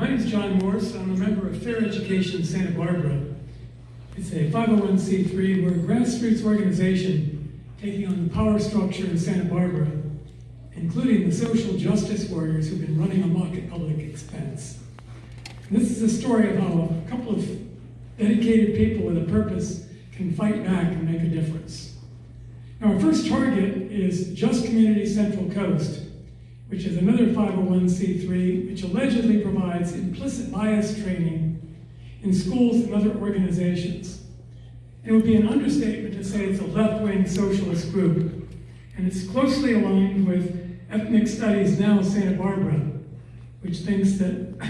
My name is John Morse. I'm a member of Fair Education Santa Barbara. It's a 501c3. We're a grassroots organization taking on the power structure in Santa Barbara, including the social justice warriors who've been running amok at public expense. And this is a story of how a couple of dedicated people with a purpose can fight back and make a difference. Now, our first target is Just Community Central Coast, which is another 501c3, which allegedly provides implicit bias training in schools and other organizations. It would be an understatement to say it's a left-wing socialist group, and it's closely aligned with Ethnic Studies Now Santa Barbara, which thinks that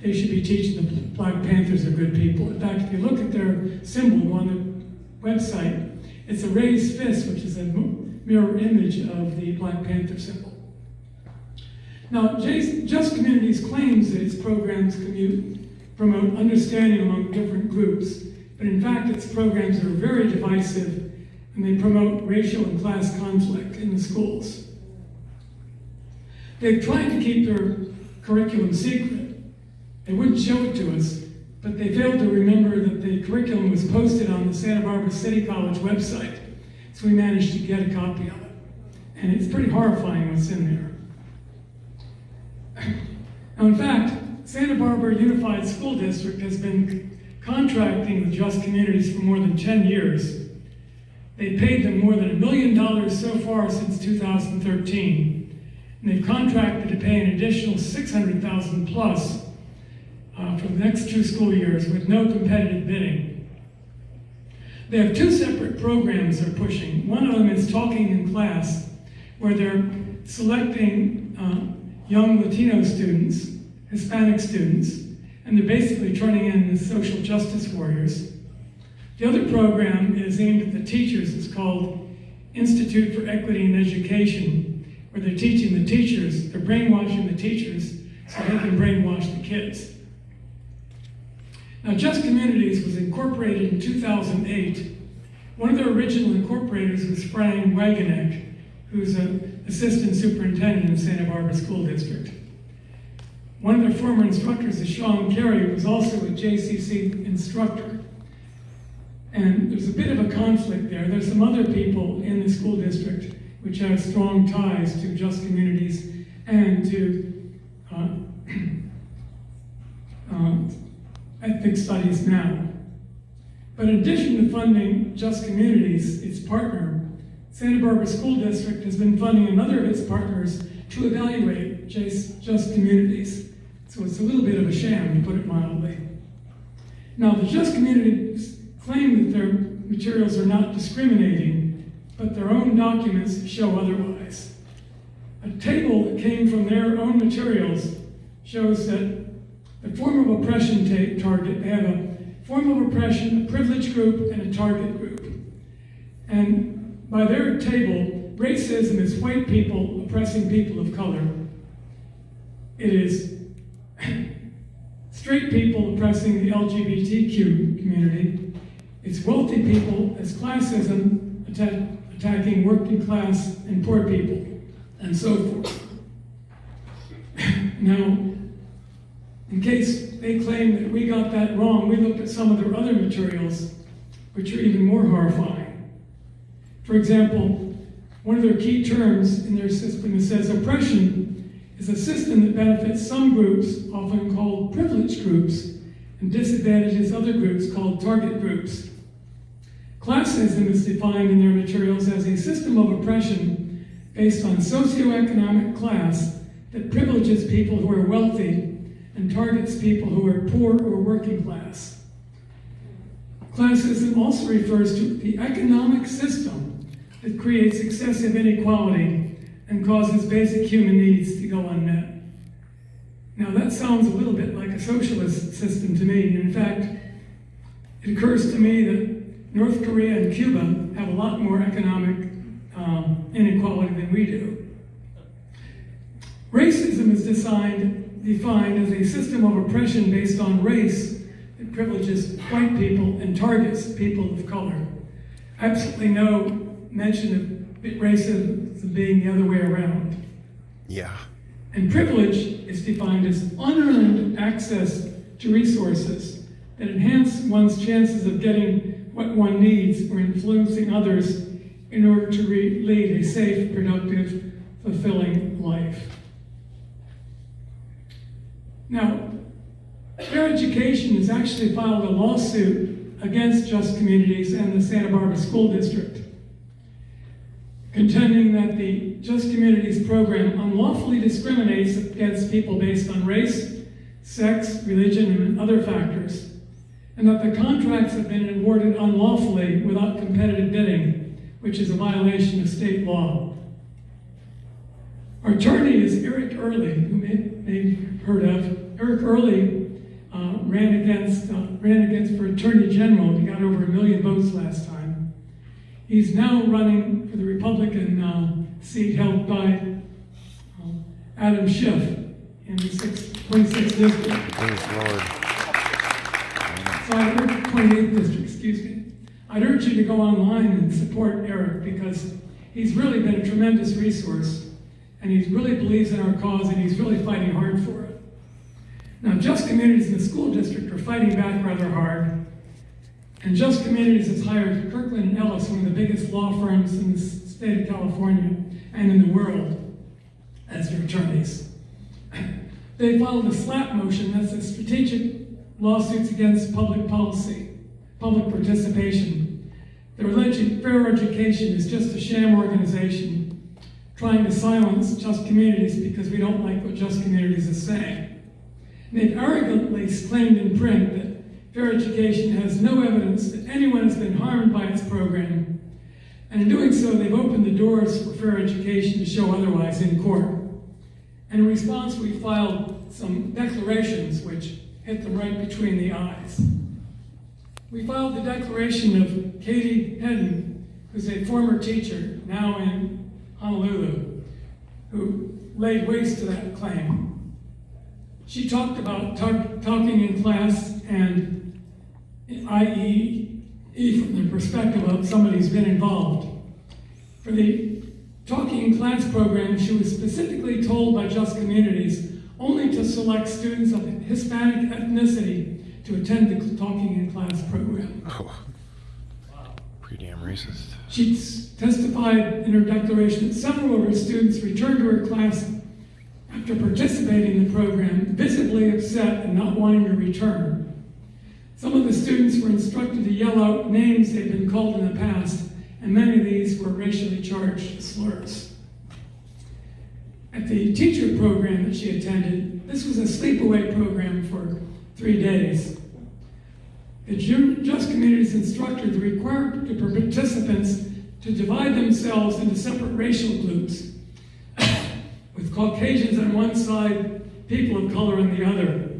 they should be teaching the Black Panthers are good people. In fact, if you look at their symbol on the website, it's a raised fist, which is a mirror image of the Black Panther symbol. Now, Just Communities claims that its programs promote understanding among different groups, but in fact its programs are very divisive and they promote racial and class conflict in the schools. They've tried to keep their curriculum secret. They wouldn't show it to us, but they failed to remember that the curriculum was posted on the Santa Barbara City College website, so we managed to get a copy of it. And it's pretty horrifying what's in there. Now, in fact, Santa Barbara Unified School District has been contracting with Just Communities for more than 10 years. They paid them more than $1 million so far since 2013, and they've contracted to pay an additional $600,000 plus for the next 2 school years with no competitive bidding. They have 2 separate programs they're pushing. One of them is Talking in Class, where they're selecting young Latino students, Hispanic students, and they're basically turning in the social justice warriors. The other program is aimed at the teachers. It's called Institute for Equity in Education, where they're teaching the teachers, they're brainwashing the teachers so they can brainwash the kids. Now, Just Communities was incorporated in 2008. One of their original incorporators was Frank Wagenek, who's an assistant superintendent in Santa Barbara School District. One of their former instructors is Sean Carey, who was also a JCC instructor. And there's a bit of a conflict there. There's some other people in the school district which have strong ties to Just Communities and to Ethnic Studies Now. But in addition to funding Just Communities, its partner, Santa Barbara School District has been funding another of its partners to evaluate Just Communities. So it's a little bit of a sham, to put it mildly. Now, the Just Communities claim that their materials are not discriminating, but their own documents show otherwise. A table that came from their own materials shows that the form of oppression target, they have a form of oppression, a privileged group, and a target group. And by their table, racism is white people oppressing people of color. It is straight people oppressing the LGBTQ community. It's wealthy people as classism attacking working class and poor people, and so forth. Now, in case they claim that we got that wrong, we looked at some of their other materials, which are even more horrifying. For example, one of their key terms in their system says oppression is a system that benefits some groups, often called privileged groups, and disadvantages other groups called target groups. Classism is defined in their materials as a system of oppression based on socioeconomic class that privileges people who are wealthy and targets people who are poor or working class. Classism also refers to the economic system that creates excessive inequality and causes basic human needs to go unmet. Now, that sounds a little bit like a socialist system to me. In fact, it occurs to me that North Korea and Cuba have a lot more economic inequality than we do. Racism is defined as a system of oppression based on race that privileges white people and targets people of color. Absolutely no mention of racism being the other way around. Yeah. And privilege is defined as unearned access to resources that enhance one's chances of getting what one needs or influencing others in order to lead a safe, productive, fulfilling life. Now, Fair Education has actually filed a lawsuit against Just Communities and the Santa Barbara School District, contending that the Just Communities program unlawfully discriminates against people based on race, sex, religion, and other factors, and that the contracts have been awarded unlawfully without competitive bidding, which is a violation of state law. Our attorney is Eric Early, who may have heard of. Eric Early ran against for Attorney General. He got over 1 million votes last time. He's now running for the Republican seat held by Adam Schiff in the 26th district. Praise the Lord. So 28th district, excuse me. I'd urge you to go online and support Eric, because he's really been a tremendous resource, and he really believes in our cause, and he's really fighting hard for it. Now, Just Communities in the school district are fighting back rather hard, and Just Communities has hired Kirkland & Ellis, one of the biggest law firms in the state of California and in the world, as their attorneys. They filed a SLAP motion, that's a strategic lawsuits against public policy, public participation. They're alleging Fair Education is just a sham organization trying to silence Just Communities because we don't like what Just Communities is saying. And they've arrogantly claimed in print that Fair Education has no evidence that anyone has been harmed by its program. And in doing so, they've opened the doors for Fair Education to show otherwise in court. And in response, we filed some declarations which hit them right between the eyes. We filed the declaration of Katie Hedden, who's a former teacher, now in Honolulu, who laid waste to that claim. She talked about talking in class, and i.e. from the perspective of somebody who's been involved. For the Talking in Class program, she was specifically told by Just Communities only to select students of Hispanic ethnicity to attend the Talking in Class program. Oh, pretty damn racist. She testified in her declaration that several of her students returned to her class after participating in the program, visibly upset and not wanting to return. Some of the students were instructed to yell out names they'd been called in the past, and many of these were racially charged slurs. At the teacher program that she attended, this was a sleepaway program for 3 days. The Just Communities instructors required the participants to divide themselves into separate racial groups, with Caucasians on one side, people of color on the other.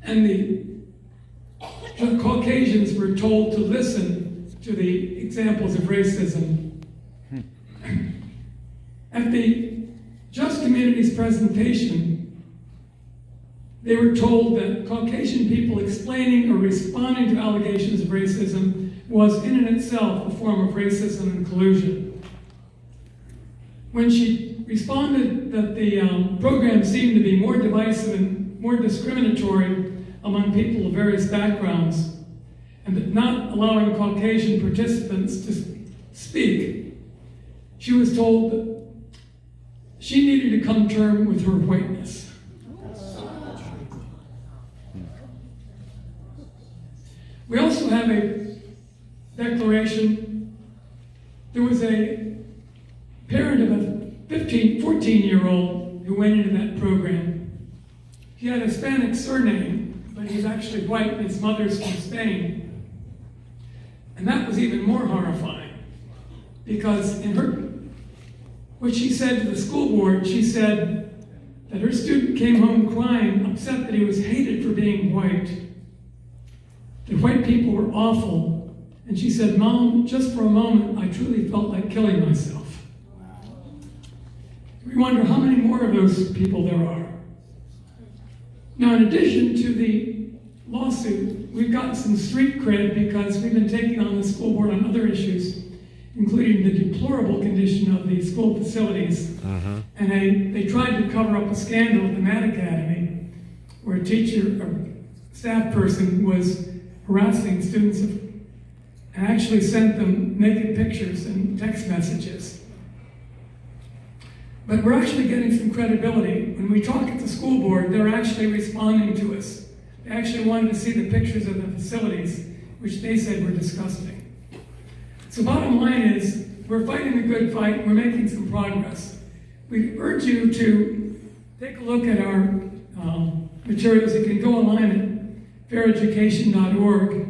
And the Caucasians were told to listen to the examples of racism. At the Just Communities presentation, they were told that Caucasian people explaining or responding to allegations of racism was in and itself a form of racism and collusion. When she responded that the program seemed to be more divisive and more discriminatory among people of various backgrounds, and that not allowing Caucasian participants to speak, she was told that she needed to come to terms with her whiteness. We also have a declaration. There was a parent of a 14-year-old who went into that program. He had a Hispanic surname, but he's actually white, and his mother's from Spain. And that was even more horrifying, because what she said to the school board, she said that her student came home crying, upset that he was hated for being white, that white people were awful. And she said, "Mom, just for a moment, I truly felt like killing myself." We wonder how many more of those people there are. Now, in addition to the lawsuit, we've gotten some street cred because we've been taking on the school board on other issues, including the deplorable condition of the school facilities. And they tried to cover up a scandal at the Matt Academy where a teacher or staff person was harassing students and actually sent them naked pictures and text messages. But we're actually getting some credibility. When we talk at the school board, they're actually responding to us. They actually wanted to see the pictures of the facilities, which they said were disgusting. So bottom line is, we're fighting a good fight, we're making some progress. We urge you to take a look at our materials. You can go online at faireducation.org.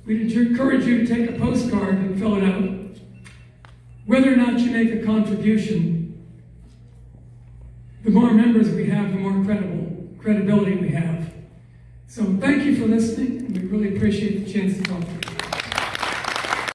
We'd encourage you to take a postcard and fill it out. Whether or not you make a contribution, the more members we have, the more credibility we have. So thank you for listening, and we really appreciate the chance to talk to you.